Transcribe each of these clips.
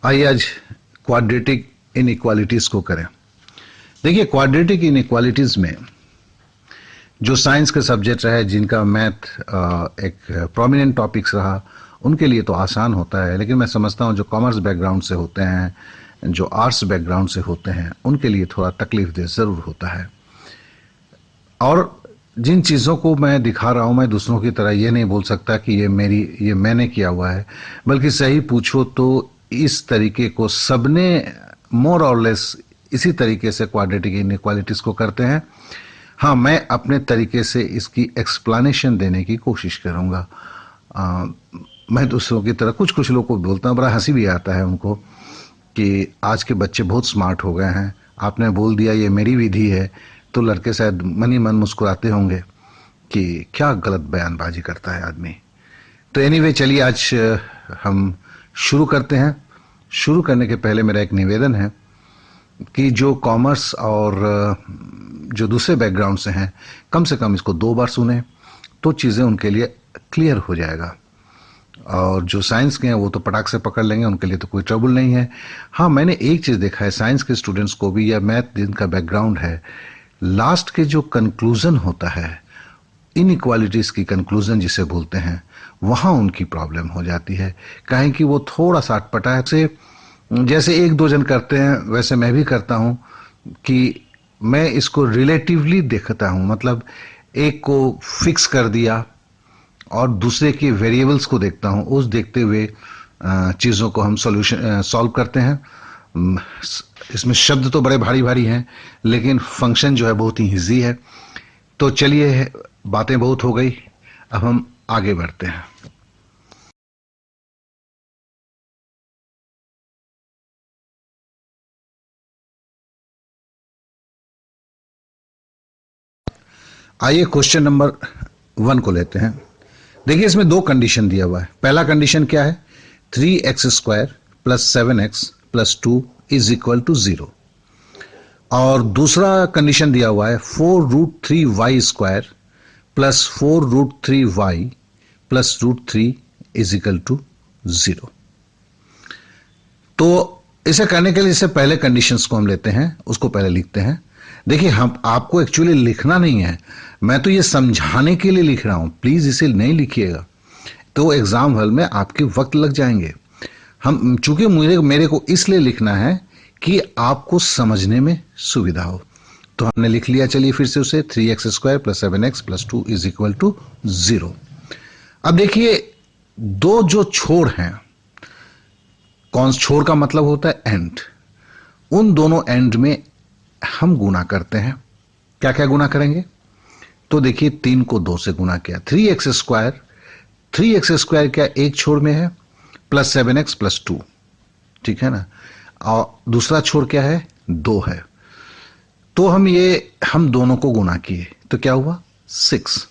आइए आज quadratic inequalities को करें। देखिए, क्वाड्रेटिक इनइक्वालिटीज में जो साइंस के सब्जेक्ट रहे, जिनका मैथ एक प्रोमिनेंट टॉपिक्स रहा, उनके लिए तो आसान होता है, लेकिन मैं समझता हूँ जो कॉमर्स बैकग्राउंड से होते हैं, जो आर्ट्स बैकग्राउंड से होते हैं, उनके लिए थोड़ा तकलीफदेह ज़रूर होता है। और जिन चीज़ों को मैं दिखा रहा हूँ, मैं दूसरों की तरह ये नहीं बोल सकता कि ये मैंने किया हुआ है, बल्कि सही पूछो तो इस तरीके को सबने मोर और लेस इसी तरीके से क्वाड्रेटिक इनइक्वालिटीज़ को करते हैं। हाँ, मैं अपने तरीके से इसकी एक्सप्लेनेशन देने की कोशिश करूँगा। मैं दूसरों की तरह कुछ लोगों को बोलता हूँ, बड़ा हंसी भी आता है उनको कि आज के बच्चे बहुत स्मार्ट हो गए हैं, आपने बोल दिया ये मेरी विधि है, तो लड़के शायद मन ही मन मुस्कुराते होंगे कि क्या गलत बयानबाजी करता है आदमी। तो एनीवे, चलिए आज हम शुरू करते हैं। शुरू करने के पहले मेरा एक निवेदन है कि जो कॉमर्स और जो दूसरे बैकग्राउंड से हैं, कम से कम इसको 2 बार सुने तो चीज़ें उनके लिए क्लियर हो जाएगा। और जो साइंस के हैं वो तो पटाख से पकड़ लेंगे, उनके लिए तो कोई ट्रबल नहीं है। हाँ, मैंने एक चीज़ देखा है, साइंस के स्टूडेंट्स को भी या मैथ जिनका बैकग्राउंड है, लास्ट के जो कंक्लूजन होता है, इनइक्वालिटीज़ की कंक्लूजन जिसे बोलते हैं, वहाँ उनकी प्रॉब्लम हो जाती है। कहें कि वो थोड़ा सा अटपटा से, जैसे 1-2 जन करते हैं वैसे मैं भी करता हूँ कि मैं इसको रिलेटिवली देखता हूँ। मतलब एक को फिक्स कर दिया और दूसरे के वेरिएबल्स को देखता हूँ, उस देखते हुए चीज़ों को हम सॉल्व करते हैं। इसमें शब्द तो बड़े भारी भारी हैं, लेकिन फंक्शन जो है बहुत ही इजी है। तो चलिए, बातें बहुत हो गई, अब हम आगे बढ़ते हैं। आइए क्वेश्चन नंबर 1 को लेते हैं। देखिए, इसमें 2 कंडीशन दिया हुआ है। पहला कंडीशन क्या है? 3x² + 7x + 2 = 0। और दूसरा कंडीशन दिया हुआ है 4√3y² + 4√3y + √3 = 0। तो इसे करने के लिए इससे पहले कंडीशंस को हम लेते हैं, उसको पहले लिखते हैं। देखिए, हम आपको एक्चुअली लिखना नहीं है, मैं तो ये समझाने के लिए लिख रहा हूं, प्लीज इसे नहीं लिखिएगा, तो एग्जाम हॉल में आपके वक्त लग जाएंगे। हम चूंकि मेरे को इसलिए लिखना है कि आपको समझने में सुविधा हो, तो हमने लिख लिया। चलिए फिर से उसे 3x² + 7x + 2 = 0। अब देखिए, 2 जो छोर हैं, कौन छोर का मतलब होता है एंड, उन दोनों एंड में हम गुना करते हैं। क्या क्या गुना करेंगे? तो देखिए, 3 को 2 से गुना किया, 3x² क्या एक छोर में है, + 7x + 2, ठीक है ना, और दूसरा छोर क्या है? 2 है। तो हम दोनों को गुना किए तो क्या हुआ? 6।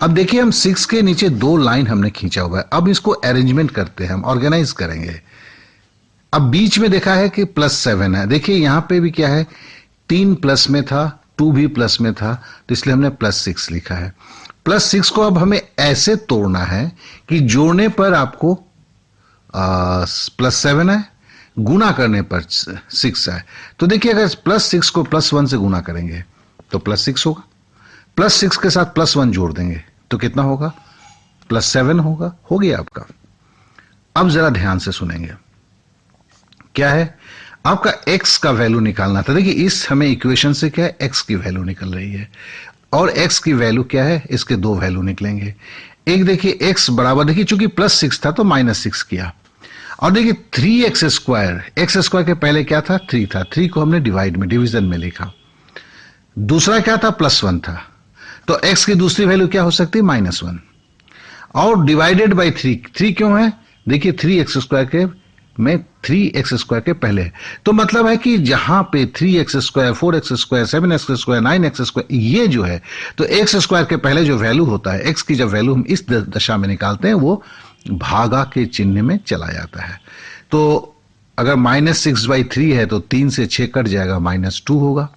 अब देखिए, हम 6 के नीचे 2 लाइन हमने खींचा हुआ है। अब इसको अरेंजमेंट करते हैं, हम ऑर्गेनाइज करेंगे। अब बीच में देखा है कि +7 है। देखिए यहां पे भी क्या है, 3 प्लस में था, 2 भी प्लस में था, तो इसलिए हमने +6 लिखा है। +6 को अब हमें ऐसे तोड़ना है कि जोड़ने पर आपको +7 है, गुना करने पर 6 है। तो देखिए, अगर +6 को +1 से गुना करेंगे तो +6 होगा, +6 के साथ +1 जोड़ देंगे तो कितना होगा? +7 होगा। हो गया आपका। अब जरा ध्यान से सुनेंगे, क्या है आपका x का वैल्यू निकालना था। देखिए, इस हमें इक्वेशन से क्या है, x की वैल्यू निकल रही है, और x की वैल्यू क्या है, इसके 2 वैल्यू निकलेंगे। एक देखिए x बराबर, देखिए चूंकि +6 था तो -6 किया, और देखिए 3x², x² के पहले क्या था? 3 था, 3 को हमने डिवीजन में लिखा। दूसरा क्या था? +1 था, तो x की दूसरी वैल्यू क्या हो सकती है? -1, और डिवाइडेड बाई 3 क्यों है? देखिए 3x² के में 3x² के पहले, तो मतलब है कि जहां पे 3x², 4x², 7x², 9x², ये जो है, तो x² के पहले जो वैल्यू होता है, x की जब वैल्यू हम इस दशा में निकालते हैं, वो भागा के चिन्ह में चला जाता है। तो अगर -6/3 है तो 3 से 6 कट जाएगा, -2 होगा,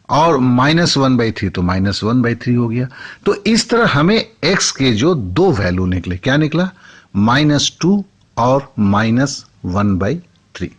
और -1/3 तो -1/3 हो गया। तो इस तरह हमें x के जो 2 वैल्यू निकले, क्या निकला? -2 और 1/3।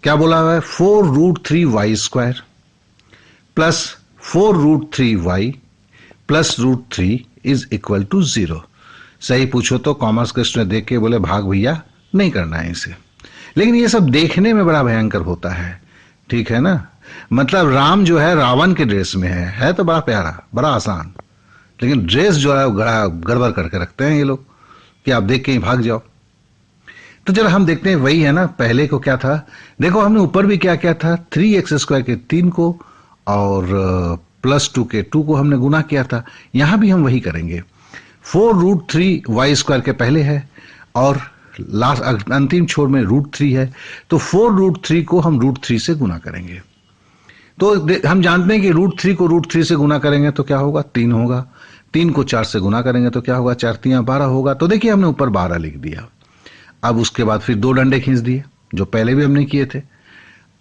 क्या बोला हुआ है? 4√3y² plus 4√3y plus √3 is equal to 0। सही पूछो तो कॉमर्स के स्टूडेंट देख के बोले भाग भैया नहीं करना है इसे, लेकिन ये सब देखने में बड़ा भयंकर होता है, ठीक है ना। मतलब राम जो है रावण के ड्रेस में है तो बड़ा प्यारा, बड़ा आसान, लेकिन ड्रेस जो है गड़बड़ करके रखते हैं ये लोग कि आप देख के ही भाग जाओ। तो जरा हम देखते हैं, वही है ना, पहले को क्या था, देखो हमने ऊपर भी क्या क्या था, 3x² के 3 को और +2 के 2 को हमने गुना किया था, यहां भी हम वही करेंगे। 4√3y² के पहले है और लास्ट अंतिम छोर में √3 है, तो 4√3 को हम √3 से गुना करेंगे। तो हम जानते हैं कि √3 को √3 से गुना करेंगे तो क्या होगा, 3 होगा। 3 को 4 से गुना करेंगे तो क्या होगा, 4 3 12 होगा। तो देखिए हमने ऊपर 12 लिख दिया। अब उसके बाद फिर 2 डंडे खींच दिए जो पहले भी हमने किए थे।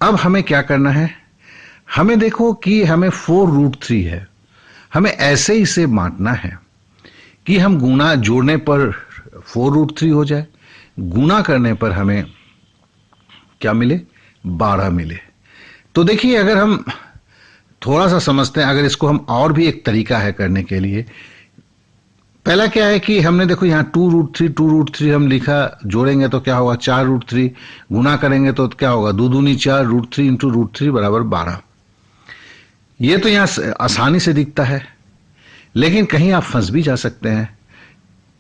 अब हमें क्या करना है, हमें देखो कि हमें 4√3 है, हमें ऐसे ही से बांटना है कि हम गुना जोड़ने पर 4√3 हो जाए, गुना करने पर हमें क्या मिले, 12 मिले। तो देखिए अगर हम थोड़ा सा समझते हैं, अगर इसको हम और भी एक तरीका है करने के लिए, पहला क्या है कि हमने देखो यहाँ 2√3 हम लिखा, जोड़ेंगे तो क्या होगा 4√3, गुना करेंगे तो क्या होगा 2 दूनी 4, √3 इंटू √3 बराबर 12। ये तो यहाँ आसानी से दिखता है, लेकिन कहीं आप फंस भी जा सकते हैं।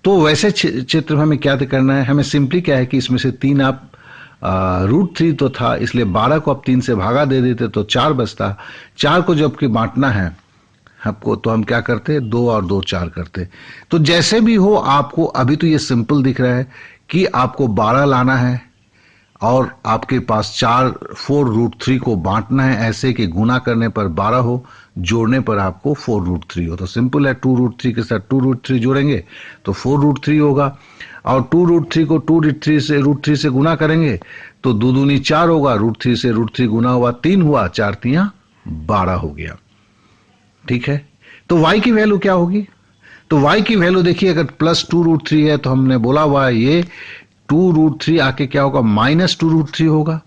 तो वैसे चित्र में हमें क्या करना है, हमें सिंपली क्या है कि इसमें से 3 आप √3 तो था, इसलिए 12 को आप 3 से भागा दे देते तो 4 बचता। 4 को जबकि बांटना है आपको, तो हम क्या करते, 2 और 2 4 करते। तो जैसे भी हो आपको, अभी तो ये सिंपल दिख रहा है कि आपको 12 लाना है और आपके पास 4√3 को बांटना है ऐसे कि गुना करने पर 12 हो, जोड़ने पर आपको 4√3 हो। तो सिंपल है, 2√3 के साथ 2√3 जोड़ेंगे तो 4√3 होगा, और 2√3 को 2√3 से गुना करेंगे तो 2 दूनी 4 होगा, √3 से √3 गुना हुआ 3 हुआ, 4 3 12 हो गया। ठीक है, तो y की वैल्यू क्या होगी, तो y की वैल्यू देखिए, अगर +2√3 है तो हमने बोला हुआ है ये 2√3 आके क्या होगा, -2√3 होगा,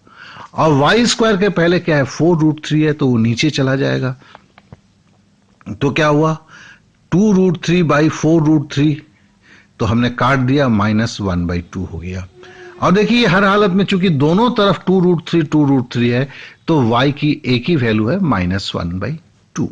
और y² के पहले क्या है 4√3 है तो वो नीचे चला जाएगा। तो क्या हुआ 2√3/4√3, तो हमने काट दिया, -1/2 हो गया। और देखिए हर हालत में चूंकि दोनों तरफ 2√3 है तो y की एक ही वैल्यू है -1/2।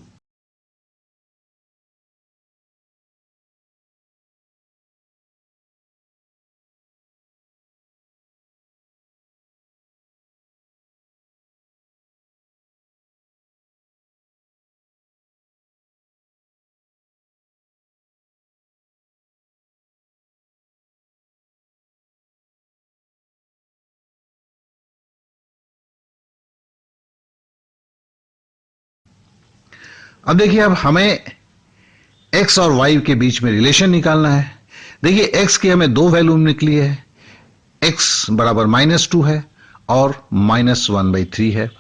अब देखिए, अब हमें x और y के बीच में रिलेशन निकालना है। देखिए x की हमें 2 वैल्यू निकली है, x बराबर -2 है और -1/3 है।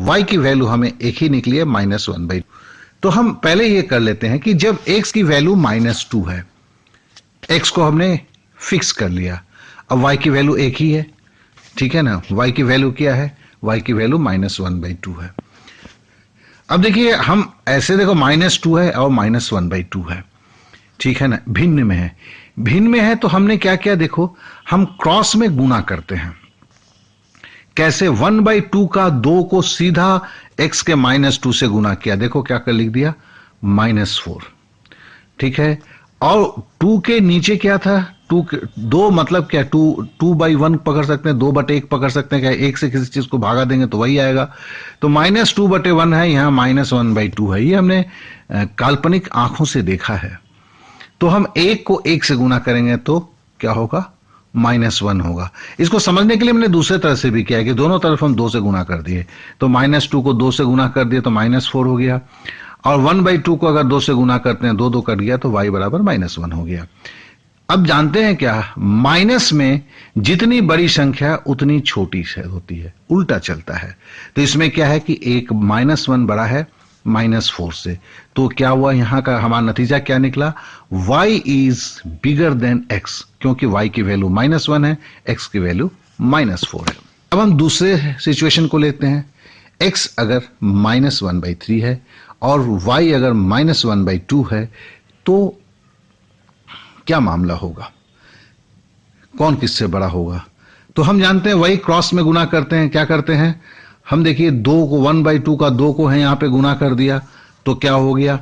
y की वैल्यू हमें एक ही निकली है, -1/2। तो हम पहले ये कर लेते हैं कि जब x की वैल्यू -2 है, x को हमने फिक्स कर लिया, अब y की वैल्यू एक ही है, ठीक है ना। y की वैल्यू क्या है, y की वैल्यू -1/2 है। अब देखिए हम ऐसे देखो, -2 है और -1/2 है, ठीक है ना, भिन्न में है। भिन्न में है तो हमने क्या किया, देखो हम क्रॉस में गुना करते हैं। कैसे, 1/2 का 2 को सीधा x के -2 से गुना किया, देखो क्या कर लिख दिया, -4, ठीक है। और 2 के नीचे क्या था, 2 मतलब क्या, 2/1 पकड़ सकते हैं, 2/1 पकड़ सकते हैं, क्या 1 से किसी चीज को भागा देंगे तो वही आएगा। तो -2/1 है, यहाँ -1/2 है। ये हमने काल्पनिक आंखों से देखा है। तो हम 1 को 1 से गुना करेंगे तो क्या होगा, -1 होगा। इसको समझने के लिए हमने दूसरे तरह से भी किया कि दोनों तरफ हम 2 से गुना कर दिए, तो -2 को 2 से गुना कर दिए तो -4 हो गया, और 1/2 को अगर 2 से गुना करते हैं, 2 कट गया तो y बराबर -1 हो गया। अब जानते हैं क्या, माइनस में जितनी बड़ी संख्या उतनी छोटी होती है, उल्टा चलता है। तो इसमें क्या है कि एक -1 बड़ा है -4 से, तो क्या हुआ, यहां का हमारा नतीजा क्या निकला, y is bigger then x, क्योंकि y की वैल्यू -1 है, x की वैल्यू -4 है। अब हम दूसरे सिचुएशन को लेते हैं। x अगर -1/3 है और y अगर -1/2 है, तो क्या मामला होगा, कौन किससे बड़ा होगा। तो हम जानते हैं वही क्रॉस में गुना करते हैं। क्या करते हैं हम, देखिए 2 को 1/2 का 2 को है यहां पे गुना कर दिया, तो क्या हो गया,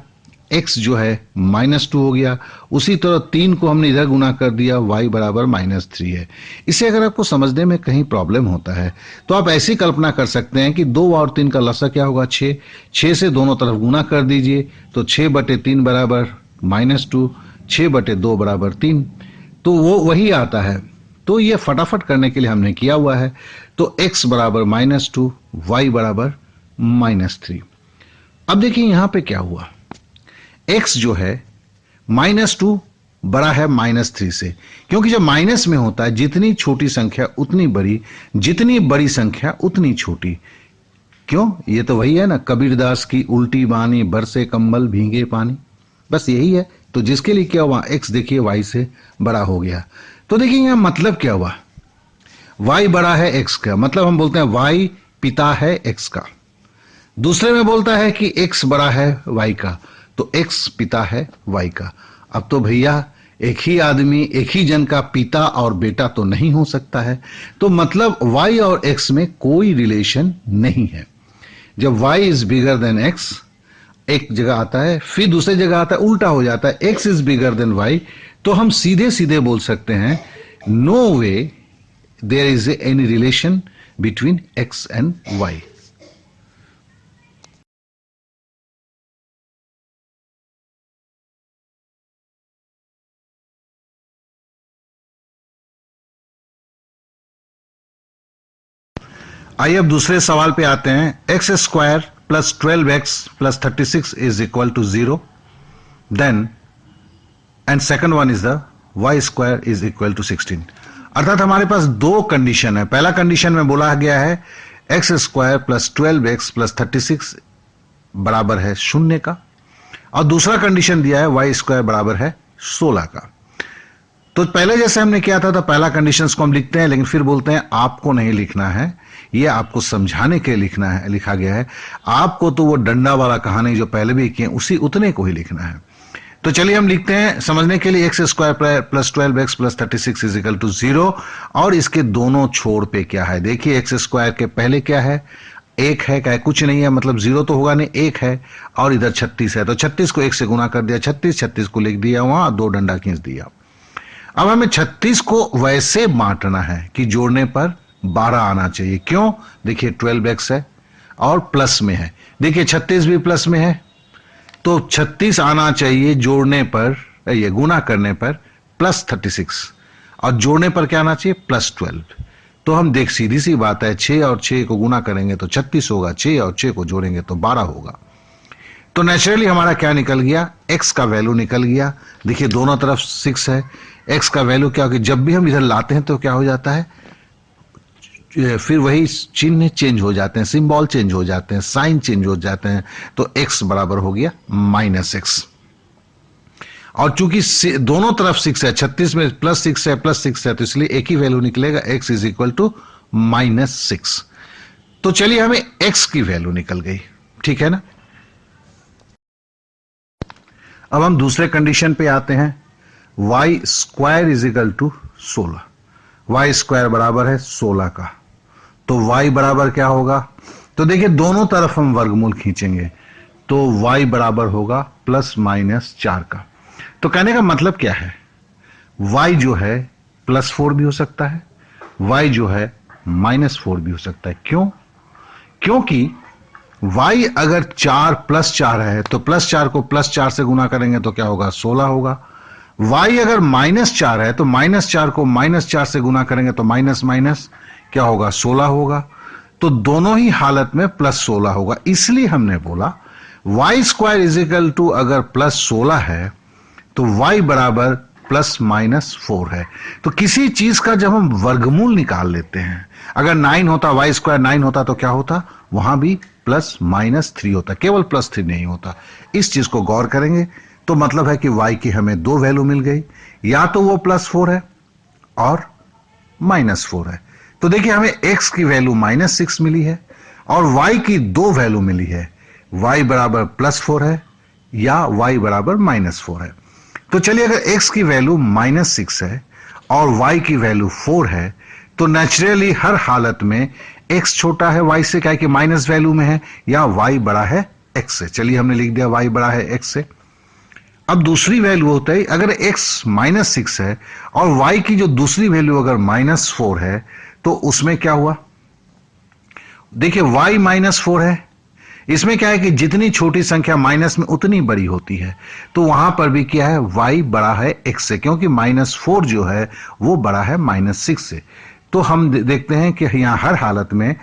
x जो है -2 हो गया। उसी तरह 3 को हमने इधर गुना कर दिया, y बराबर -3 है। इसे अगर आपको समझने में कहीं प्रॉब्लम होता है तो आप ऐसी कल्पना कर सकते हैं कि 2 और 3 का लसा क्या होगा, 6 से दोनों तरफ गुना कर दीजिए, तो 6/3 बराबर -2, 6/2 बराबर 3, तो वो वही आता है। तो ये फटाफट करने के लिए हमने किया हुआ है। तो x बराबर -2, y बराबर -3। अब देखिए यहां पे क्या हुआ, x जो है -2 बड़ा है -3 से, क्योंकि जब माइनस में होता है जितनी छोटी संख्या उतनी बड़ी, जितनी बड़ी संख्या उतनी छोटी। क्यों, ये तो वही है ना, कबीरदास की उल्टी बानी, बरसे कंबल भीगे पानी, बस यही है। तो जिसके लिए क्या हुआ, x देखिए y से बड़ा हो गया। तो देखिए यहां मतलब क्या हुआ, y बड़ा है x का, मतलब हम बोलते हैं y पिता है x का। दूसरे में बोलता है कि x बड़ा है y का, तो x पिता है y का। अब तो भैया एक ही आदमी, एक ही जन का पिता और बेटा तो नहीं हो सकता है, तो मतलब y और x में कोई रिलेशन नहीं है। जब y is bigger then x एक जगह आता है, फिर दूसरी जगह आता है, उल्टा हो जाता है, x is bigger than y, तो हम सीधे सीधे बोल सकते हैं no way there is any relation between x and y। आइए अब दूसरे सवाल पे आते हैं। x² + 12x + 36 is equal to 0, then and second one is the y² is equal to 16। अर्थात हमारे पास दो कंडीशन है। पहला कंडीशन में बोला गया है x² + 12x + 36 बराबर है 0 का, और दूसरा कंडीशन दिया है y² बराबर है 16 का। तो पहले जैसे हमने किया था, तो पहला कंडीशंस को हम लिखते हैं, लेकिन फिर बोलते हैं आपको नहीं लिखना है, ये आपको समझाने के लिखना है, लिखा गया है। आपको तो वो डंडा वाला कहानी जो पहले भी किए उसी उतने को ही लिखना है। तो चलिए हम लिखते हैं समझने के लिए, x² + 12x + 36 is equal to 0, और इसके दोनों छोर पे क्या है। देखिए x² के पहले क्या है, 1 है, क्या कुछ नहीं है, मतलब 0 तो होगा नहीं, 1 है, और इधर 36 है, तो 36 को 1 से गुना कर दिया, 36 को लिख दिया वहां, 2 डंडा खींच दिया। अब हमें 36 को वैसे बांटना है कि जोड़ने पर 12 आना चाहिए। क्यों, देखिए 12x है और प्लस में है, देखिए 36 भी प्लस में है, तो 36 आना चाहिए जोड़ने पर, ये गुना करने पर +36, और जोड़ने पर क्या आना चाहिए, +12। तो हम देख, सीधी सी बात है, 6 और 6 को गुना करेंगे तो 36 होगा, 6 और 6 को जोड़ेंगे तो 12 होगा। तो नेचुरली हमारा क्या निकल गया, x का वैल्यू निकल गया। देखिए दोनों तरफ 6 है, x का वैल्यू क्या होगा, जब भी हम इधर लाते हैं तो क्या हो जाता है, फिर वही चिन्ह चेंज हो जाते हैं, सिंबल चेंज हो जाते हैं, साइन चेंज हो जाते हैं, तो x बराबर हो गया -x। और चूंकि दोनों तरफ 6 है, 36 में +6 है, +6 है, तो इसलिए एक ही वैल्यू निकलेगा, x इज इक्वल टू -6। तो चलिए हमें x की वैल्यू निकल गई, ठीक है ना। अब हम दूसरे कंडीशन पे आते हैं, y² is equal to 16, y² बराबर है 16 का, तो y बराबर क्या होगा, तो देखिए दोनों तरफ हम वर्गमूल खींचेंगे, तो y बराबर होगा +-4 का। तो कहने का मतलब क्या है, y जो है +4 भी हो सकता है, y जो है -4 भी हो सकता है। क्यों? क्योंकि y अगर 4 +4 है तो +4 को +4 से गुना करेंगे तो क्या होगा, 16 होगा। y अगर -4 है तो -4 को -4 से गुना करेंगे तो माइनस माइनस क्या होगा, 16 होगा। तो दोनों ही हालत में +16 होगा। इसलिए हमने बोला y² अगर +16 है तो y बराबर ±4 है। तो किसी चीज का जब हम वर्गमूल निकाल लेते हैं, अगर 9 होता, y² 9 होता तो क्या होता, वहां भी +-3 होता, केवल +3 नहीं होता। इस चीज को गौर करेंगे तो मतलब है कि y की हमें दो वैल्यू मिल गई, या तो वो +4 है और -4 है। तो देखिए हमें x की वैल्यू -6 मिली है और y की दो वैल्यू मिली है, y बराबर +4 है या y बराबर -4 है। तो चलिए अगर x की वैल्यू -6 है और y की वैल्यू 4 है तो नेचुरली हर हालत में x छोटा है y से, क्या है कि माइनस वैल्यू में है, या y बड़ा है x से। चलिए हमने लिख दिया y बड़ा है x से। अब दूसरी वैल्यू होता है, अगर x -6 है और y की जो दूसरी वैल्यू अगर -4 है तो उसमें क्या हुआ, देखिए y -4 है, इसमें क्या है कि जितनी छोटी संख्या माइनस में उतनी बड़ी होती है, तो वहां पर भी क्या है, y बड़ा है x से, क्योंकि -4 जो है वो बड़ा है -6 से। तो हम देखते हैं कि यहां हर हालत में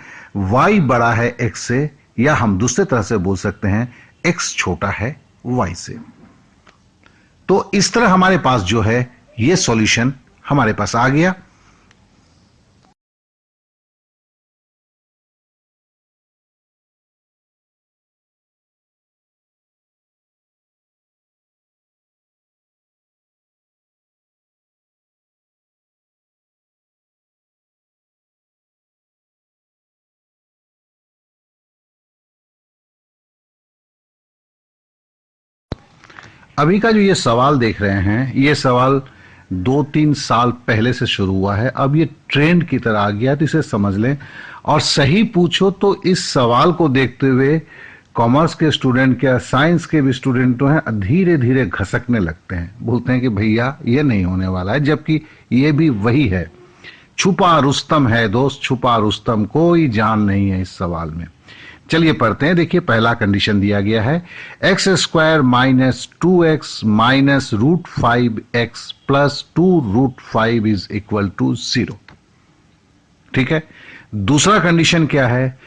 y बड़ा है x से, या हम दूसरे तरह से बोल सकते हैं x छोटा है y से। तो इस तरह हमारे पास जो है ये सॉल्यूशन हमारे पास आ गया। अभी का जो ये सवाल देख रहे हैं, ये सवाल 2-3 साल पहले से शुरू हुआ है, अब ये ट्रेंड की तरह आ गया, तो इसे समझ लें और सही पूछो तो इस सवाल को देखते हुए कॉमर्स के स्टूडेंट क्या साइंस के भी स्टूडेंट तो हैं, धीरे धीरे घसकने लगते हैं, बोलते हैं कि भैया ये नहीं होने वाला है, जबकि ये भी वही है। छुपा रुस्तम है दोस्त, छुपा रुस्तम, कोई जान नहीं है इस सवाल में। चलिए पढ़ते हैं। देखिए पहला कंडीशन दिया गया है, x² - 2x -√5x + 2√5 is equal to 0। ठीक है। दूसरा कंडीशन क्या है,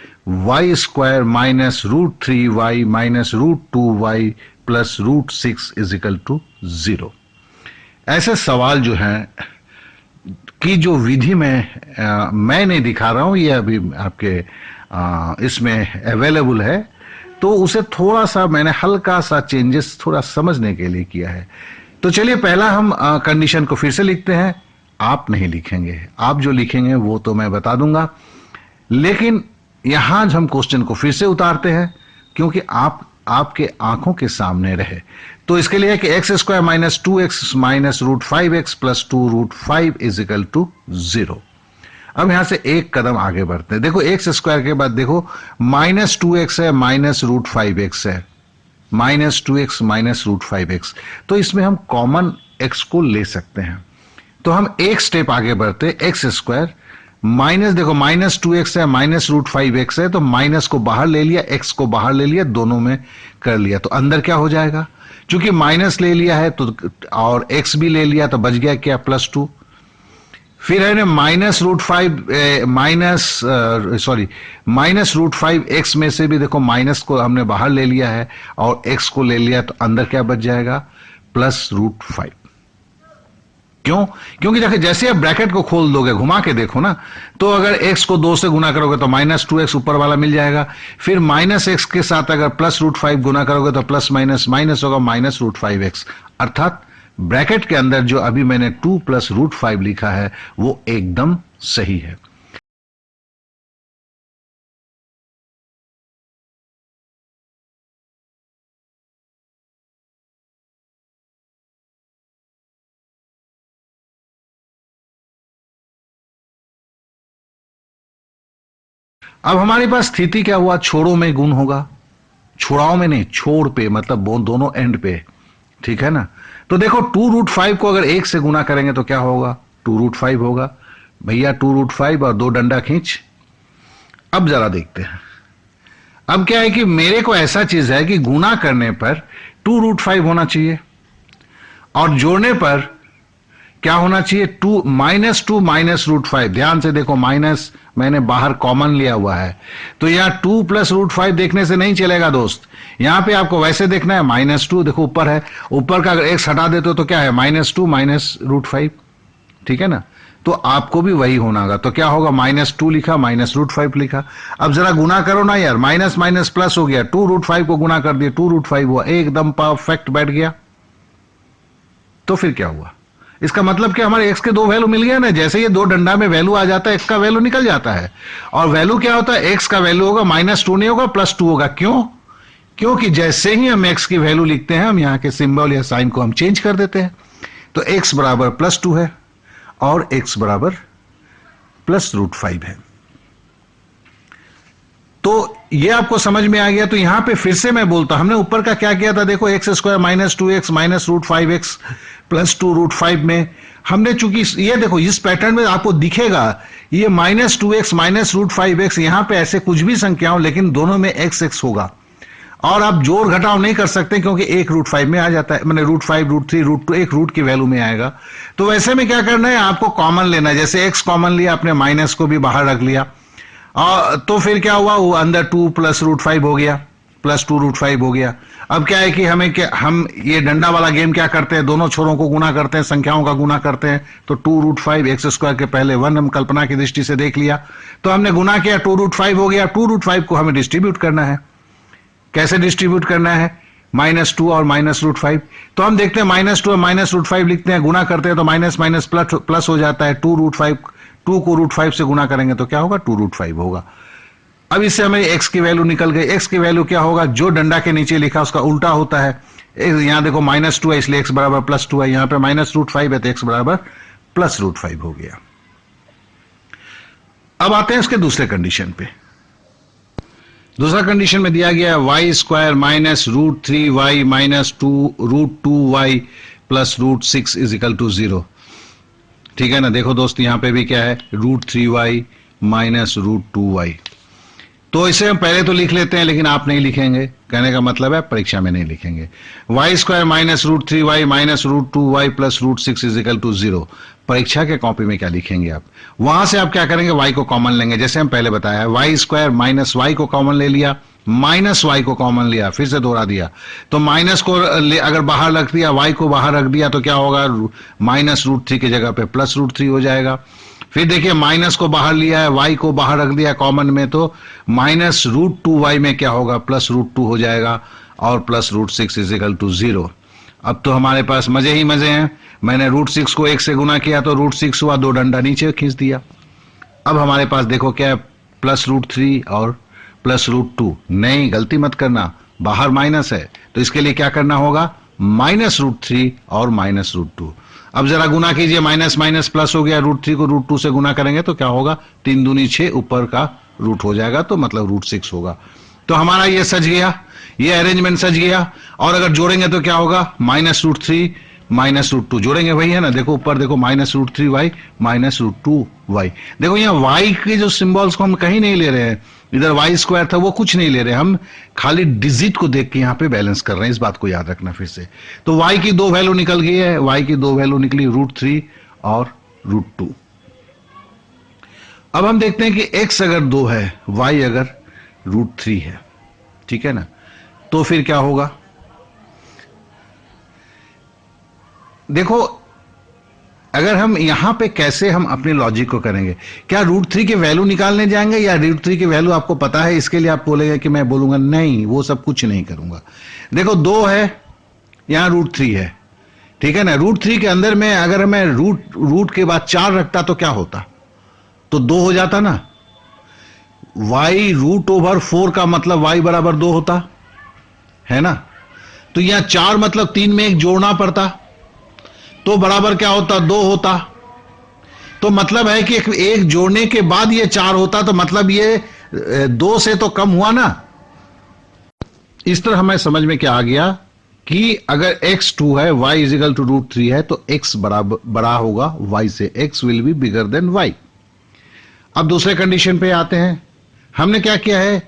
y² -√3y -√2y + √6 is equal to 0। ऐसे सवाल जो हैं की जो विधि में मैं नहीं दिखा रहा हूं, ये अभी आपके इसमें अवेलेबल है, तो उसे थोड़ा सा मैंने हल्का सा चेंजेस थोड़ा समझने के लिए किया है। तो चलिए पहला हम कंडीशन को फिर से लिखते हैं। आप नहीं लिखेंगे, आप जो लिखेंगे वो तो मैं बता दूंगा, लेकिन यहां हम क्वेश्चन को फिर से उतारते हैं क्योंकि आपके आंखों के सामने रहे। तो इसके लिए है कि x² - 2x -√5x + 2√5 is equal to 0। अब यहां से एक कदम आगे बढ़ते हैं। देखो x² के बाद देखो -2x है -√5x है, -2x -√5x, तो इसमें हम कॉमन x को ले सकते हैं। तो हम एक स्टेप आगे बढ़ते, x² माइनस, देखो -2x है -√5x है, तो माइनस को बाहर ले लिया, x को बाहर ले लिया, दोनों में कर लिया, तो अंदर क्या हो जाएगा, चूंकि माइनस ले लिया है तो और x भी ले लिया तो बच गया क्या, +2। फिर है ना -√5x में से भी देखो माइनस को हमने बाहर ले लिया है और x को ले लिया, तो अंदर क्या बच जाएगा, +√5। क्यों? क्योंकि देखिए जैसे आप ब्रैकेट को खोल दोगे, घुमा के देखो ना, तो अगर x को 2 से गुना करोगे तो -2x ऊपर वाला मिल जाएगा, फिर -x के साथ अगर +√5 गुना करोगे तो प्लस माइनस माइनस होगा -√5x, अर्थात ब्रैकेट के अंदर जो अभी मैंने 2 + √5 लिखा है वो एकदम सही है। अब हमारे पास स्थिति क्या हुआ, छोरों में गुण होगा, छोड़ाओं में नहीं, छोड़ पे मतलब दोनों एंड पे, ठीक है ना। तो देखो 2√5 को अगर 1 से गुना करेंगे तो क्या होगा, 2√5 होगा भैया, 2√5 और 2 डंडा खींच। अब जरा देखते हैं, अब क्या है कि मेरे को ऐसा चीज है कि गुना करने पर 2√5 होना चाहिए और जोड़ने पर क्या होना चाहिए, -2 -√5। ध्यान से देखो, माइनस मैंने बाहर कॉमन लिया हुआ है, तो यहां 2 + √5 देखने से नहीं चलेगा दोस्त, यहां पे आपको वैसे देखना है -2। देखो ऊपर है, ऊपर का अगर x हटा देते हो तो क्या है, -2 -√5, ठीक है ना। तो आपको भी वही होना होगा, तो क्या होगा, -2 लिखा, -√5 लिखा। अब जरा गुना करो ना यार, माइनस माइनस प्लस हो गया, 2√5 को गुना कर दिया, 2√5 हुआ, एकदम परफेक्ट बैठ गया। तो फिर क्या हुआ, इसका मतलब कि हमारे x के 2 वैल्यू मिल गया ना। जैसे ये 2 डंडा में वैल्यू आ जाता है, x का वैल्यू निकल जाता है। और वैल्यू क्या होता है, x का वैल्यू होगा -2 नहीं होगा, +2 होगा। क्यों, क्योंकि जैसे ही हम x की वैल्यू लिखते हैं, हम यहां के सिंबल या साइन को हम चेंज कर देते हैं। तो x बराबर +2 है और x बराबर +√5 है। तो ये आपको समझ में आ गया। तो यहां पे फिर से मैं बोलता, हमने ऊपर का क्या किया था, देखो x² -2x -√5x +2√5 में हमने, चूंकि ये देखो इस पैटर्न में आपको दिखेगा ये -2x -√5x, यहां पे ऐसे कुछ भी संख्याओं, लेकिन दोनों में x होगा और आप जोड़ घटाव नहीं कर सकते क्योंकि 1√5 में आ जाता है, मैंने √5 √3 √2 एक रूट की वैल्यू में आएगा। तो वैसे में क्या करना है, आपको कॉमन लेना है। जैसे x कॉमन लिया, आपने माइनस को भी बाहर रख लिया, और तो फिर क्या हुआ, वो अंदर 2 + √5 हो गया, +2√5 हो गया। अब क्या है कि हम ये डंडा वाला गेम क्या करते हैं, दोनों छोरों को गुना करते हैं, संख्याओं का गुना करते हैं। तो 2√5 x² के पहले 1 हम कल्पना की दृष्टि से देख लिया, तो हमने गुना किया, 2√5 हो गया। 2√5 को हमें डिस्ट्रीब्यूट करना है। कैसे डिस्ट्रीब्यूट करना है, -2 और -√5। तो हम देखते हैं -2 और -√5 लिखते हैं, गुना करते हैं तो माइनस माइनस प्लस हो जाता है। 2 को √5 से गुना करेंगे तो क्या होगा, 2√5 होगा। अब इससे हमें x की वैल्यू निकल गई। x की वैल्यू क्या होगा, जो डंडा के नीचे लिखा उसका उल्टा होता है। यहां देखो -2 है इसलिए x बराबर +2 है, यहां पे -√5 है तो x बराबर +√5 हो गया। अब आते हैं इसके दूसरे कंडीशन पे। दूसरा कंडीशन में दिया गया है y² -√3y -2√2y +√6 = 0। ठीक है ना। देखो दोस्त, यहां पे भी क्या है, √3y -√2y। तो इसे हम पहले तो लिख लेते हैं, लेकिन आप नहीं लिखेंगे, कहने का मतलब है परीक्षा में नहीं लिखेंगे। y² -√3y -√2y +√6 = 0। परीक्षा के कॉपी में क्या लिखेंगे आप, वहां से आप क्या करेंगे, y को कॉमन लेंगे। जैसे हम पहले बताया, y² -y को कॉमन ले लिया, -y को कॉमन लिया, फिर से दोहरा दिया। तो माइनस को अगर बाहर रख दिया, y को बाहर रख दिया, तो क्या होगा, -√3 की जगह पे +√3 हो जाएगा। फिर देखिए, माइनस को बाहर लिया है, y को बाहर रख दिया कॉमन में, तो -√2y में क्या होगा, +√2 हो जाएगा और +√6 = 0। अब तो हमारे पास मजे ही मजे हैं। मैंने √6 को 1 से गुना किया तो √6 हुआ, 2 डंडा नीचे खींच दिया। अब हमारे पास देखो क्या है, +√3 और +√2। नहीं, गलती मत करना, बाहर माइनस है, तो इसके लिए क्या करना होगा, -√3 और -√2। अब जरा गुना कीजिए, माइनस माइनस प्लस हो गया, √3 को √2 से गुना करेंगे तो क्या होगा, 3 दूनी 6, ऊपर का रूट हो जाएगा, तो मतलब √6 होगा। तो हमारा ये सज गया, ये अरेंजमेंट सज गया। और अगर जोड़ेंगे तो क्या होगा, -√3 -√2 जोड़ेंगे, वही है ना। देखो ऊपर देखो, -√3y -√2y। देखो यहाँ y के जो सिंबल्स को हम कहीं नहीं ले रहे हैं, इधर y² था वो कुछ नहीं ले रहे, हम खाली डिजिट को देख के यहाँ पे बैलेंस कर रहे हैं। इस बात को याद रखना फिर से। तो y की 2 वैल्यू निकल गई है, y की 2 वैल्यू निकली, √3 और √2। अब हम देखते हैं कि x अगर 2 है, y अगर √3 है, ठीक है ना, तो फिर क्या होगा। देखो अगर हम यहां पे कैसे हम अपने लॉजिक को करेंगे, क्या √3 की वैल्यू निकालने जाएंगे, या √3 की वैल्यू आपको पता है इसके लिए आप बोलेंगे कि मैं बोलूंगा नहीं, वो सब कुछ नहीं करूंगा। देखो 2 है, यहां √3 है, ठीक है ना। √3 के अंदर में अगर मैं रूट के बाद 4 रखता तो क्या होता, तो 2 हो जाता ना। y √4 का मतलब y बराबर 2 होता है ना। तो यहां 4 मतलब 3 में 1 जोड़ना पड़ता, तो बराबर क्या होता, 2 होता। तो मतलब है कि एक जोड़ने के बाद ये 4 होता, तो मतलब ये 2 से तो कम हुआ ना। इस तरह हमें समझ में क्या आ गया, कि अगर x 2 है, y इज इक्वल टू √3 है, तो x बड़ा होगा y से, x will be bigger than y। अब दूसरे कंडीशन पे आते हैं। हमने क्या किया है,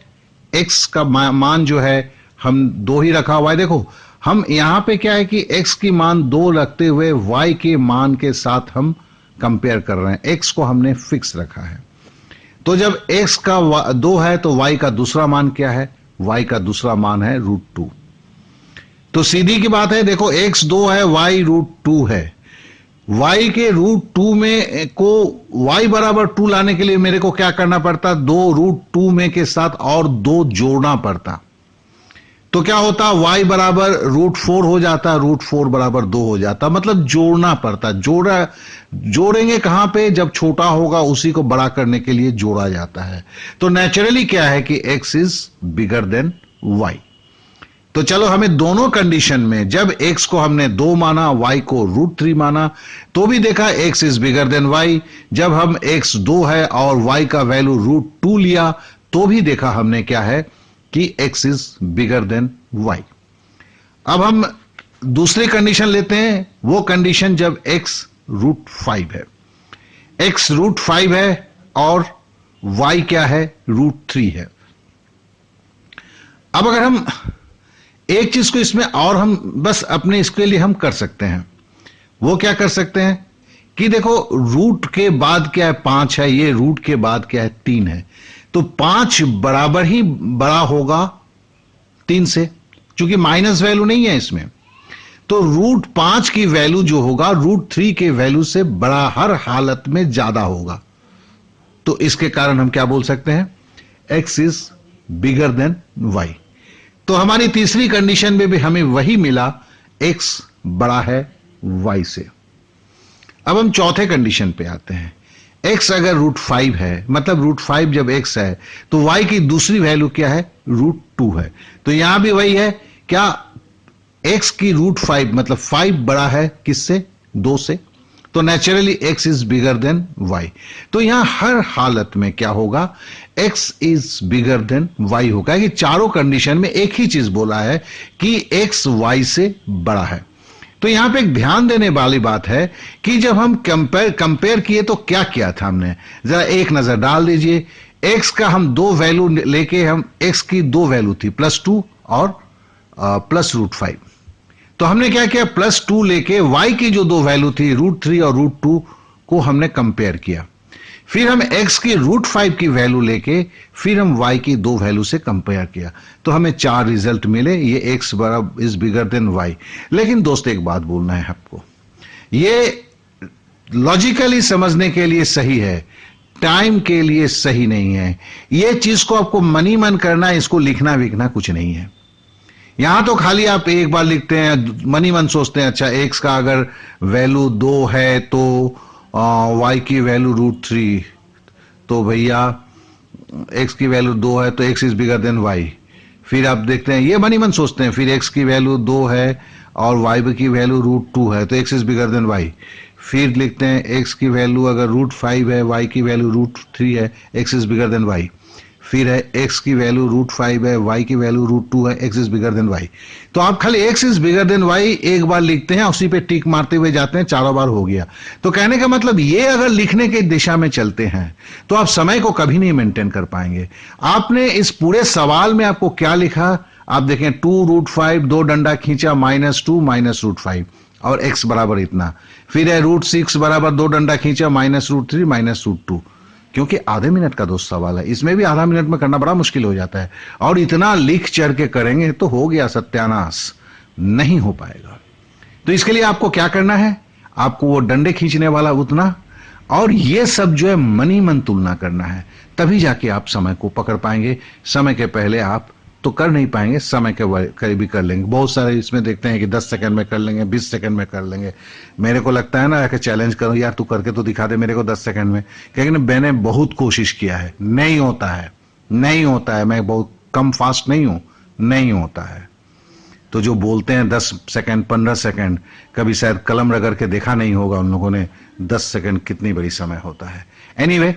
x का मान जो है हम 2 ही रखा हुआ है। देखो हम यहां पे क्या है कि x की मान 2 रखते हुए y के मान के साथ हम कंपेयर कर रहे हैं। x को हमने फिक्स रखा है, तो जब x का 2 है तो y का दूसरा मान क्या है, y का दूसरा मान है √2। तो सीधी की बात है, देखो x 2 है, y √2 है। y के √2 में को y बराबर 2 लाने के लिए मेरे को क्या करना पड़ता, 2 √2 में के साथ और 2 जोड़ना पड़ता। तो क्या होता, y बराबर √4 हो जाता, √4 बराबर 2 हो जाता, मतलब जोड़ना पड़ता। जोड़ेंगे कहां पे, जब छोटा होगा उसी को बड़ा करने के लिए जोड़ा जाता है। तो नेचुरली क्या है कि x is bigger than y। तो चलो हमें दोनों कंडीशन में, जब x को हमने 2 माना, y को √3 माना, तो भी देखा x is bigger than y। जब हम x 2 है और y का वैल्यू √2 लिया, तो भी देखा हमने क्या है कि x is bigger than y। अब हम दूसरी कंडीशन लेते हैं, वो कंडीशन जब x √5 है। x √5 है और y क्या है, √3 है। अब अगर हम एक चीज को इसमें और हम बस अपने इसके लिए हम कर सकते हैं, वो क्या कर सकते हैं कि देखो रूट के बाद क्या है, 5 है, ये रूट के बाद क्या है, 3 है। तो 5 बराबर ही बड़ा होगा 3 से, क्योंकि माइनस वैल्यू नहीं है इसमें। तो √5 की वैल्यू जो होगा √3 के वैल्यू से बड़ा हर हालत में ज्यादा होगा। तो इसके कारण हम क्या बोल सकते हैं, x is bigger than y। तो हमारी तीसरी कंडीशन में भी हमें वही मिला, x बड़ा है y से। अब हम चौथे कंडीशन पे आते हैं। x अगर √5 है, मतलब √5 जब x है, तो y की दूसरी वैल्यू क्या है, √2 है। तो यहां भी वही है, क्या x की √5 मतलब 5 बड़ा है किससे, 2 से। तो naturally x is bigger than y। तो यहां हर हालत में क्या होगा, x is bigger than y होगा, कि चारों कंडीशन में एक ही चीज बोला है कि x y से बड़ा है। तो यहां पे एक ध्यान देने वाली बात है कि जब हम कंपेयर किए तो क्या किया था हमने, जरा एक नजर डाल दीजिए। x का हम 2 वैल्यू लेके, हम x की 2 वैल्यू थी, +2 और +√5। तो हमने क्या किया, +2 लेके y की जो 2 वैल्यू थी, √3 और √2 को हमने कंपेयर किया। फिर हम x की √5 की वैल्यू लेके फिर हम y की 2 वैल्यू से कंपेयर किया, तो हमें 4 रिजल्ट मिले। ये x बराबर इज बिगर देन y। लेकिन दोस्त एक बात बोलना है आपको, ये लॉजिकली समझने के लिए सही है, टाइम के लिए सही नहीं है। ये चीज को आपको मनी मन करना है, इसको लिखना विखना कुछ नहीं है। यहां तो खाली आप एक बार लिखते हैं, मनी मन सोचते हैं, अच्छा x का अगर वैल्यू 2 है तो y की वैल्यू √3, तो भैया x की वैल्यू 2 है तो x is bigger than y। फिर आप देखते हैं, ये मनी मन सोचते हैं, फिर x की वैल्यू 2 है और y की वैल्यू √2 है तो x is bigger than y। फिर लिखते हैं x की वैल्यू अगर √5 है, y की वैल्यू √3 है, x is bigger than y। फिर है x की वैल्यू √5 है, y की वैल्यू √2 है, x is bigger than y। तो आप खाली x is bigger than y एक बार लिखते हैं, उसी पे टिक मारते हुए जाते हैं, चारों बार हो गया। तो कहने का मतलब ये अगर लिखने की दिशा में चलते हैं तो आप समय को कभी नहीं मेंटेन कर पाएंगे। आपने इस पूरे सवाल में आपको क्या लिखा, आप देखें 2√5, 2 डंडा खींचा, -2 -√5 और x बराबर इतना। फिर है √6 बराबर 2 डंडा खींचा, -√3 -√2। क्योंकि आधे मिनट का दोस्त सवाल है, इसमें भी आधा मिनट में करना बड़ा मुश्किल हो जाता है, और इतना लिख चढ़ के करेंगे तो हो गया सत्यानाश, नहीं हो पाएगा। तो इसके लिए आपको क्या करना है, आपको वो डंडे खींचने वाला उतना, और ये सब जो है मनी मन तुलना करना है, तभी जाके आप समय को पकड़ पाएंगे। समय के पहले आप तो कर नहीं पाएंगे, समय के करीब ही कर लेंगे। बहुत सारे इसमें देखते हैं कि 10 सेकंड में कर लेंगे, 20 सेकंड में कर लेंगे। मेरे को लगता है ना कि चैलेंज करो यार, तू करके तो दिखा दे मेरे को 10 सेकंड में, क्योंकि मैंने बहुत कोशिश किया है, नहीं होता है, नहीं होता है। मैं बहुत कम फास्ट नहीं हूं, नहीं होता है। तो जो बोलते हैं 10 सेकंड 15 सेकंड, कभी शायद कलम रगड़ के देखा नहीं होगा उन लोगों ने 10 सेकंड कितनी बड़ी समय होता है। एनीवे,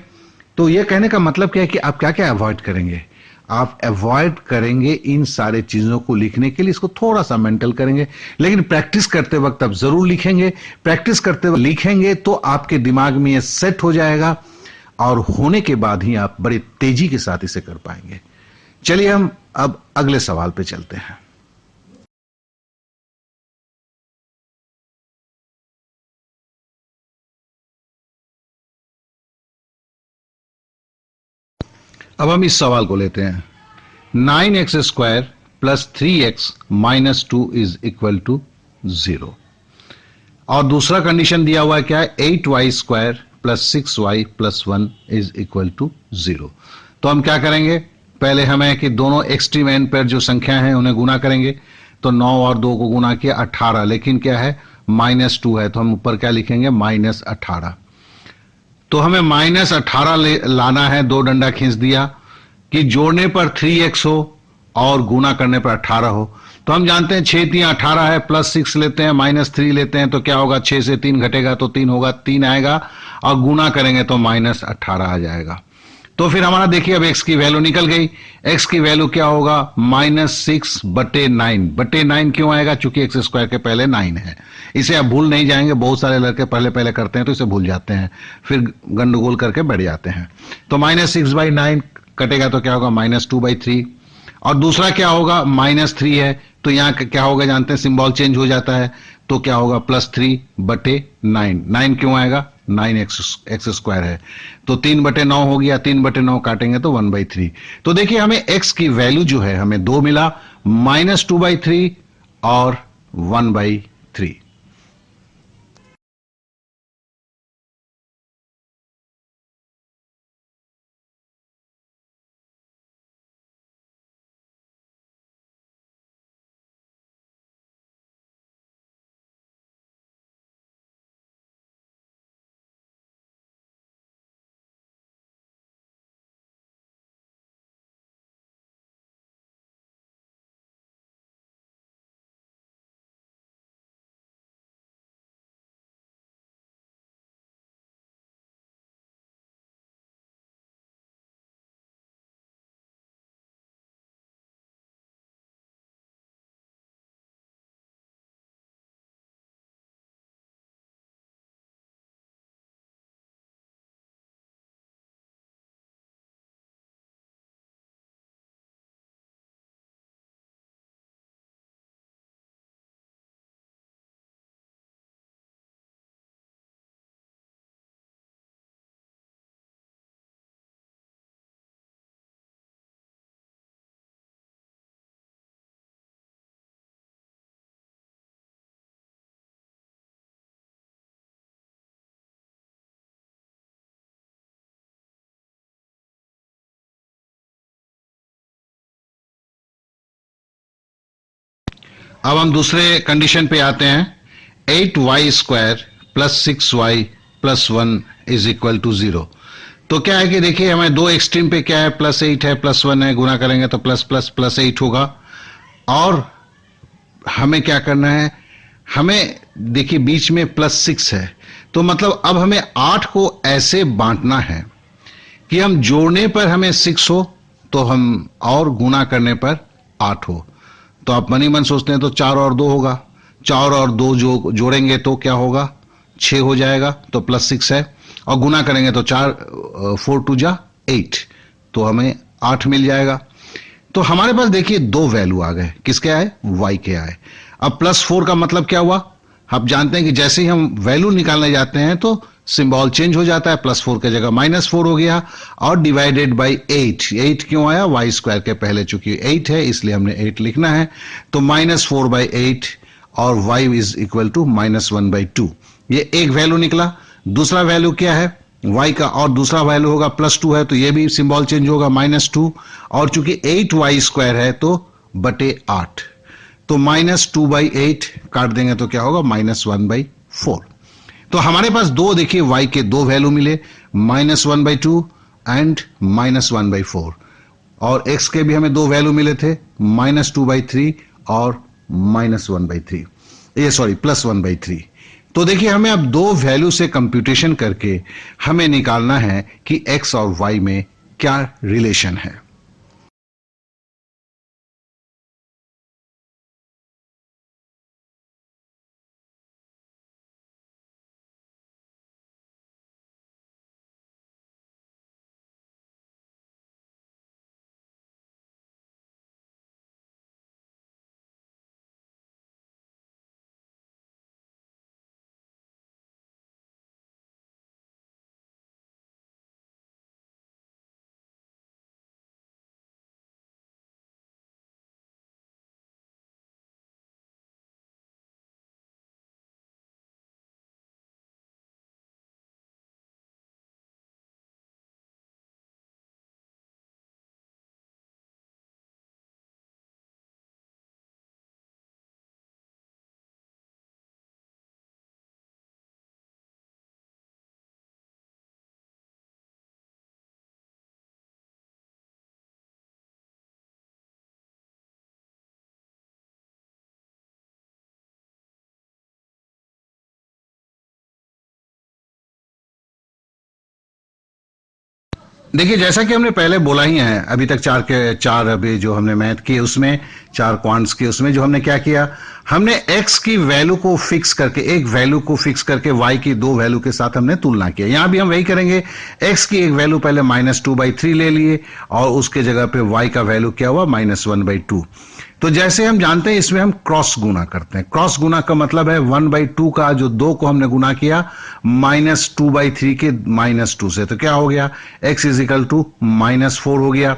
तो ये कहने का मतलब क्या है कि आप क्या क्या अवॉइड करेंगे। आप अवॉइड करेंगे इन सारे चीजों को लिखने के लिए, इसको थोड़ा सा मेंटल करेंगे, लेकिन प्रैक्टिस करते वक्त आप जरूर लिखेंगे। प्रैक्टिस करते वक्त लिखेंगे तो आपके दिमाग में ये सेट हो जाएगा और होने के बाद ही आप बड़ी तेजी के साथ इसे कर पाएंगे। चलिए हम अब अगले सवाल पे चलते हैं। अब हम इस सवाल को लेते हैं। 9x² plus 3x minus 2 is equal to 0। और दूसरा कंडीशन दिया हुआ है क्या है, 8y² plus 6y plus 1 is equal to 0। तो हम क्या करेंगे, पहले हमें कि दोनों एक्सट्रीम एंड पर जो संख्या है उन्हें गुना करेंगे। तो 9 और 2 को गुना किया 18, लेकिन क्या है -2 है, तो हम ऊपर क्या लिखेंगे -18। तो हमें -18 लाना है, दो डंडा खींच दिया कि जोड़ने पर 3x हो और गुना करने पर 18 हो। तो हम जानते हैं 6 3 18 है, प्लस 6 लेते हैं -3 लेते हैं तो क्या होगा, 6 से 3 घटेगा तो 3 होगा, 3 आएगा और गुना करेंगे तो -18 आ जाएगा। तो फिर हमारा देखिए अब x की वैल्यू निकल गई। x की वैल्यू क्या होगा, -6/9 क्यों आएगा, चूंकि x² के पहले 9 है। इसे आप भूल नहीं जाएंगे, बहुत सारे लड़के पहले पहले करते हैं तो इसे भूल जाते हैं, फिर गंडगोल करके बैठ जाते हैं। तो -6/9 कटेगा तो क्या होगा -2/3। और दूसरा क्या होगा, -3 है तो यहां क्या होगा जानते हैं, सिंबल चेंज हो जाता है तो क्या होगा +3/9। 9 क्यों आएगा, 9x² है तो 3/9 हो गया, 3/9 काटेंगे तो 1/3। तो देखिए हमें x की वैल्यू जो है हमें 2 मिला, -2/3 और 1/3। अब हम दूसरे कंडीशन पे आते हैं। 8y² plus 6y plus 1 is equal to 0। तो क्या है कि देखिए हमें दो एक्सट्रीम पे क्या है, +8 है +1 है, गुना करेंगे तो +++8 होगा। और हमें क्या करना है, हमें देखिए बीच में +6 है, तो मतलब अब हमें 8 को ऐसे बांटना है कि हम जोड़ने पर हमें 6 हो तो हम, और गुना करने पर 8 हो। तो आप मन ही मन सोचते हैं तो 4 और 2 होगा, 4 और 2 जो जोड़ेंगे तो क्या होगा, 6 हो जाएगा, तो +6 है। और गुना करेंगे तो 4 2 जा 8, तो हमें 8 मिल जाएगा। तो हमारे पास देखिए दो वैल्यू आ गए, किसके आए, y के आए। अब +4 का मतलब क्या हुआ, आप जानते हैं कि जैसे ही हम वैल्यू निकालने जाते हैं तो सिंबल चेंज हो जाता है, +4 की जगह -4 हो गया, और डिवाइडेड बाई 8 क्यों आया, y² के पहले चूंकि 8 है इसलिए हमने 8 लिखना है। तो -4/8 और y इज इक्वल टू -1/2, ये एक वैल्यू निकला। दूसरा वैल्यू क्या है y का, और दूसरा वैल्यू होगा +2 है तो ये भी सिंबल चेंज होगा -2, और चूंकि 8y² है तो बटे 8, तो -2/8 काट देंगे तो क्या होगा -1/4। तो हमारे पास दो देखिए y के दो वैल्यू मिले, -1/2 एंड -1/4, और x के भी हमें दो वैल्यू मिले थे, -2/3 और -1/3, ये सॉरी +1/3। तो देखिए हमें अब दो वैल्यू से कंप्यूटेशन करके हमें निकालना है कि x और y में क्या रिलेशन है। देखिए जैसा कि हमने पहले बोला ही है, अभी तक चार अभी जो हमने मैथ किए उसमें, चार क्वांट्स के उसमें जो हमने क्या किया, हमने x की वैल्यू को फिक्स करके, एक वैल्यू को फिक्स करके y की दो वैल्यू के साथ हमने तुलना किया। यहां भी हम वही करेंगे, x की एक वैल्यू पहले -2/3 ले लिए और उसके जगह पे y का वैल्यू क्या हुआ, -1/2। तो जैसे हम जानते हैं इसमें हम क्रॉस गुना करते हैं। क्रॉस गुना का मतलब है 1/2 का जो 2 को हमने गुना किया -2/3 के -2 से, तो क्या हो गया, x -4 हो गया।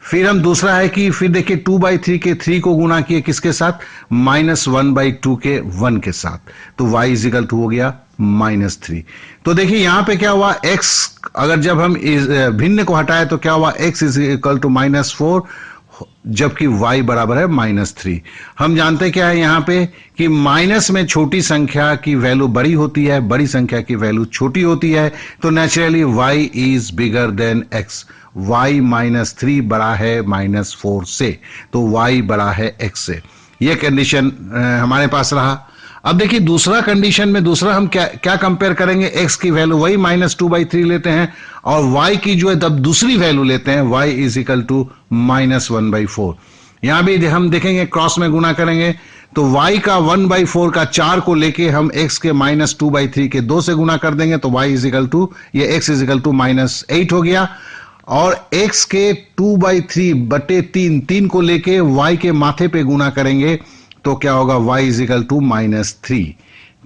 फिर हम दूसरा है कि फिर देखिए 2/3 के 3 को गुना किए किसके साथ, -1/2 के 1 के साथ, तो y हो गया -3। तो देखिए यहां पे क्या हुआ, x अगर जब हम भिन्न को हटाए तो क्या हुआ, x -4 जबकि y बराबर है -3। हम जानते क्या है यहां पे कि माइनस में छोटी संख्या की वैल्यू बड़ी होती है, बड़ी संख्या की वैल्यू छोटी होती है, तो naturally y is bigger then x। y -3 बड़ा है -4 से, तो y बड़ा है x से। यह कंडीशन हमारे पास रहा। अब देखिए दूसरा कंडीशन में, दूसरा हम क्या कंपेयर करेंगे, x की वैल्यू वही -2/3 लेते हैं और y की जो है तब दूसरी वैल्यू लेते हैं, y -1/4। यहां भी हम देखेंगे क्रॉस में गुना करेंगे तो y का 1/4 का 4 को लेके हम x के -2/3 के 2 से गुना कर देंगे, तो y ये x -8 हो गया। और x के 2/3 को लेके y के माथे पे गुना करेंगे तो क्या होगा, y -3।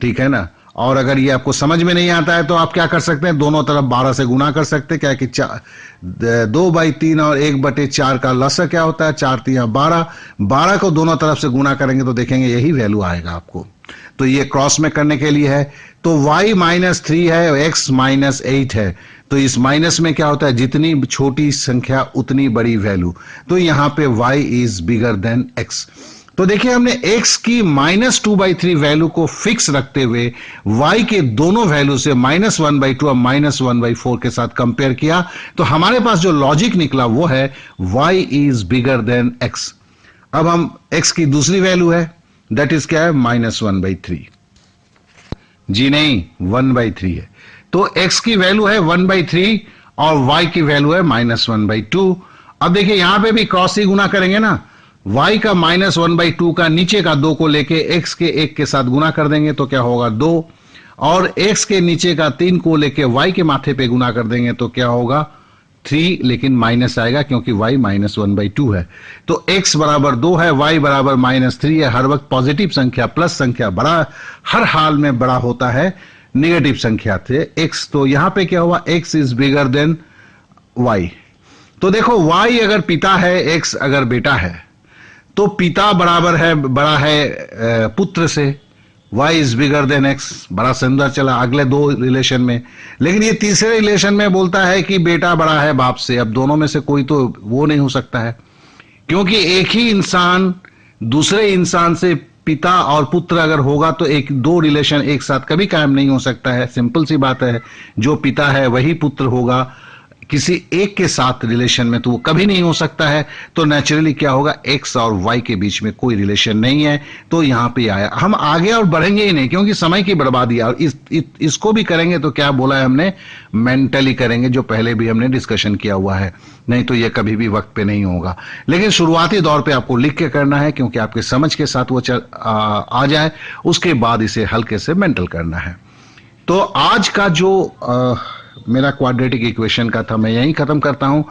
ठीक है ना। और अगर ये आपको समझ में नहीं आता है तो आप क्या कर सकते हैं, दोनों तरफ 12 से गुना कर सकते हैं, क्या कि 2/3 और 1/4 का लसा क्या होता है, 4×3 12 को दोनों तरफ से गुना करेंगे तो देखेंगे यही वैल्यू आएगा आपको। तो ये क्रॉस में करने के लिए है। तो y -3 है और x -8 है, तो इस माइनस में क्या होता है, जितनी छोटी संख्या उतनी बड़ी वैल्यू, तो यहां पे y is bigger then x। तो देखिए हमने x की -2/3 वैल्यू को फिक्स रखते हुए y के दोनों वैल्यू से -1/2 और -1/4 के साथ कंपेयर किया, तो हमारे पास जो लॉजिक निकला वो है y is bigger then x। अब हम x की दूसरी वैल्यू है, दैट इज क्या है, -1/3। जी नहीं, 1/3 है। तो x की वैल्यू है 1/3 और y की वैल्यू है -1/2। अब देखिए यहां पे भी क्रॉस ही गुना करेंगे ना, y का -1/2 का नीचे का 2 को लेके x के 1 के साथ गुना कर देंगे तो क्या होगा, 2, और x के नीचे का 3 को लेके y के माथे पे गुना कर देंगे तो क्या होगा, 3, लेकिन माइनस आएगा क्योंकि y -1/2 है। तो x बराबर 2 है, y बराबर -3 है। हर वक्त पॉजिटिव संख्या, प्लस संख्या बड़ा हर हाल में बड़ा होता है नेगेटिव संख्या थे x। तो यहां पे क्या हुआ, x is bigger than y। तो देखो y अगर पिता है, x अगर बेटा है, तो पिता बराबर है, बड़ा है पुत्र से, y is bigger then x। बड़ा सुंदर चला अगले दो रिलेशन में। लेकिन ये तीसरे रिलेशन में बोलता है कि बेटा बड़ा है बाप से। अब दोनों में से कोई तो वो नहीं हो सकता है, क्योंकि एक ही इंसान दूसरे इंसान से पिता और पुत्र अगर होगा तो एक दो रिलेशन एक साथ कभी कायम नहीं हो सकता है। सिंपल सी बात है, जो पिता है वही पुत्र होगा, किसी एक के साथ रिलेशन में तो वो कभी नहीं हो सकता है। तो नेचुरली क्या होगा, x और y के बीच में कोई रिलेशन नहीं है। तो यहां पे आया, हम आगे और बढ़ेंगे ही नहीं क्योंकि समय की बर्बादी। और इसको भी करेंगे तो क्या बोला है हमने, मेंटली करेंगे, जो पहले भी हमने डिस्कशन किया हुआ है, नहीं तो ये कभी भी वक्त पे नहीं होगा। लेकिन शुरुआती दौर पे आपको लिख के करना है क्योंकि आपके समझ के साथ वो आ जाए, उसके बाद इसे हल्के से मेंटल करना है। तो आज का जो मेरा क्वाड्रेटिक इक्वेशन का था, मैं यहीं खत्म करता हूं।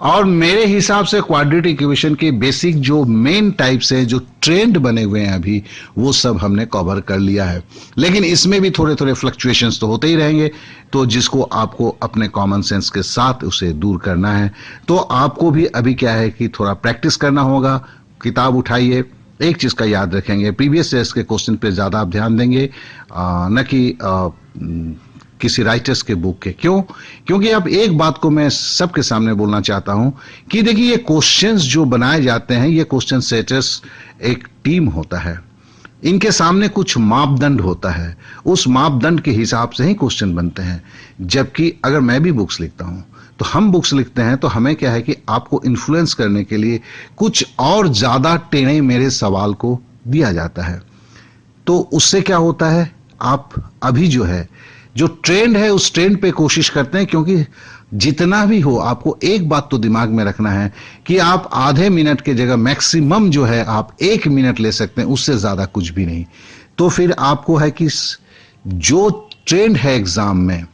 और मेरे हिसाब से क्वाड्रेटिक इक्वेशन के बेसिक जो मेन टाइप्स है, जो ट्रेंड बने हुए हैं अभी, वो सब हमने कवर कर लिया है। लेकिन इसमें भी थोड़े थोड़े फ्लक्चुएशंस तो होते ही रहेंगे, तो जिसको आपको अपने कॉमन सेंस के साथ उसे दूर करना है। तो आपको भी अभी क्या है कि थोड़ा प्रैक्टिस करना होगा। किताब उठाइए, एक चीज का याद रखेंगे, प्रीवियस ईयर्स के क्वेश्चन पे ज्यादा आप ध्यान देंगे, न कि किसी राइटर्स के बुक के। क्यों? क्योंकि अब एक बात को मैं सबके सामने बोलना चाहता हूं कि देखिए ये क्वेश्चंस जो बनाए जाते हैं, ये क्वेश्चन सेटर्स एक टीम होता है, इनके सामने कुछ मापदंड होता है, उस मापदंड के हिसाब से ही क्वेश्चन बनते हैं। जबकि अगर मैं भी बुक्स लिखता हूं, तो हम बुक्स लिखते हैं तो हमें क्या है कि आपको इन्फ्लुएंस करने के लिए कुछ और ज्यादा टेढ़े मेरे सवाल को दिया जाता है। तो उससे क्या होता है, आप अभी जो है, जो ट्रेंड है उस ट्रेंड पे कोशिश करते हैं, क्योंकि जितना भी हो, आपको एक बात तो दिमाग में रखना है कि आप आधे मिनट के जगह मैक्सिमम जो है आप 1 मिनट ले सकते हैं, उससे ज्यादा कुछ भी नहीं। तो फिर आपको है कि जो ट्रेंड है एग्जाम में,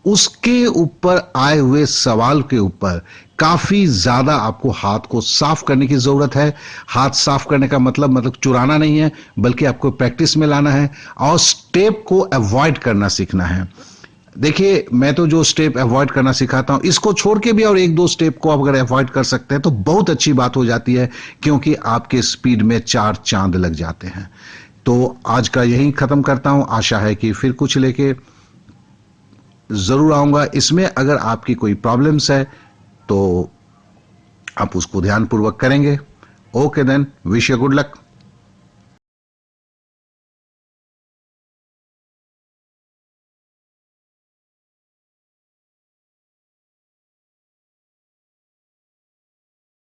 उसके ऊपर आए हुए सवाल के ऊपर काफी ज्यादा आपको हाथ को साफ करने की जरूरत है। हाथ साफ करने का मतलब चुराना नहीं है, बल्कि आपको प्रैक्टिस में लाना है और स्टेप को अवॉइड करना सीखना है। देखिए, मैं तो जो स्टेप अवॉइड करना सिखाता हूं, इसको छोड़ के भी और एक दो स्टेप को आप अगर अवॉइड कर सकते हैं तो बहुत अच्छी बात हो जाती है, क्योंकि आपके स्पीड में 4 चांद लग जाते हैं। तो आज का यही खत्म करता हूं। आशा है कि फिर कुछ लेके जरूर आऊंगा। इसमें अगर आपकी कोई प्रॉब्लम्स है तो आप उसको ध्यानपूर्वक करेंगे। Okay then, wish you good luck.